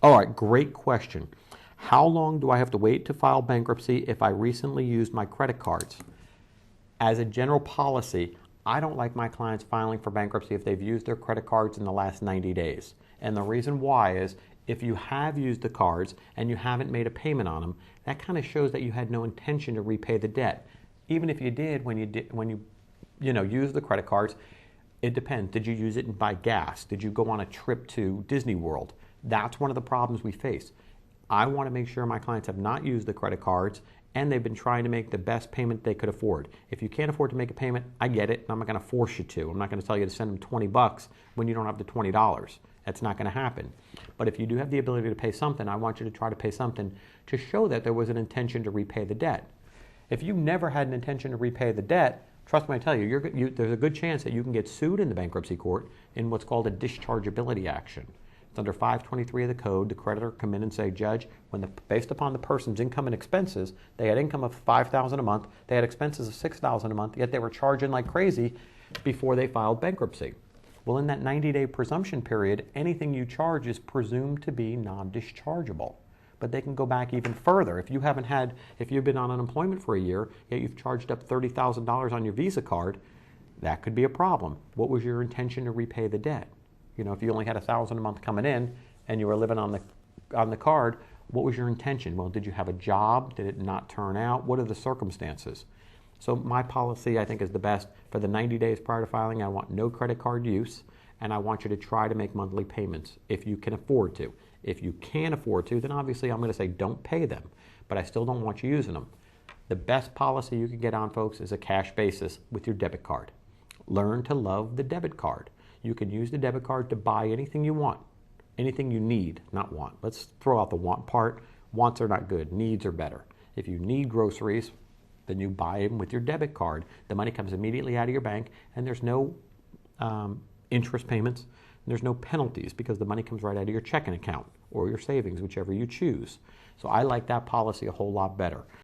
All right, great question. How long do I have to wait to file bankruptcy if I recently used my credit cards? As a general policy, I don't like my clients filing for bankruptcy if they've used their credit cards in the last 90 days. And the reason why is if you have used the cards and you haven't made a payment on them, that kind of shows that you had no intention to repay the debt. Even if you did when you use the credit cards, it depends. Did you use it and buy gas? Did you go on a trip to Disney World? That's one of the problems we face. I want to make sure my clients have not used the credit cards and they've been trying to make the best payment they could afford. If you can't afford to make a payment, I get it, and I'm not going to force you to. I'm not going to tell you to send them $20 when you don't have the $20. That's not going to happen. But if you do have the ability to pay something, I want you to try to pay something to show that there was an intention to repay the debt. If you never had an intention to repay the debt, trust me, I tell you, there's a good chance that you can get sued in the bankruptcy court in what's called a dischargeability action. It's under 523 of the code. The creditor come in and say, Judge, based upon the person's income and expenses, they had income of $5,000 a month, they had expenses of $6,000 a month, yet they were charging like crazy before they filed bankruptcy. Well, in that 90-day presumption period, anything you charge is presumed to be non-dischargeable. But they can go back even further. If you've been on unemployment for a year, yet you've charged up $30,000 on your Visa card, that could be a problem. What was your intention to repay the debt? If you only had $1,000 a month coming in and you were living on the card, what was your intention? Well, did you have a job? Did it not turn out? What are the circumstances? So my policy, I think, is the best. For the 90 days prior to filing, I want no credit card use, and I want you to try to make monthly payments if you can afford to. If you can't afford to, then obviously I'm going to say don't pay them, but I still don't want you using them. The best policy you can get on, folks, is a cash basis with your debit card. Learn to love the debit card. You can use the debit card to buy anything you want, anything you need, not want. Let's throw out the want part. Wants are not good. Needs are better. If you need groceries, then you buy them with your debit card. The money comes immediately out of your bank, and there's no interest payments. There's no penalties because the money comes right out of your checking account or your savings, whichever you choose. So I like that policy a whole lot better.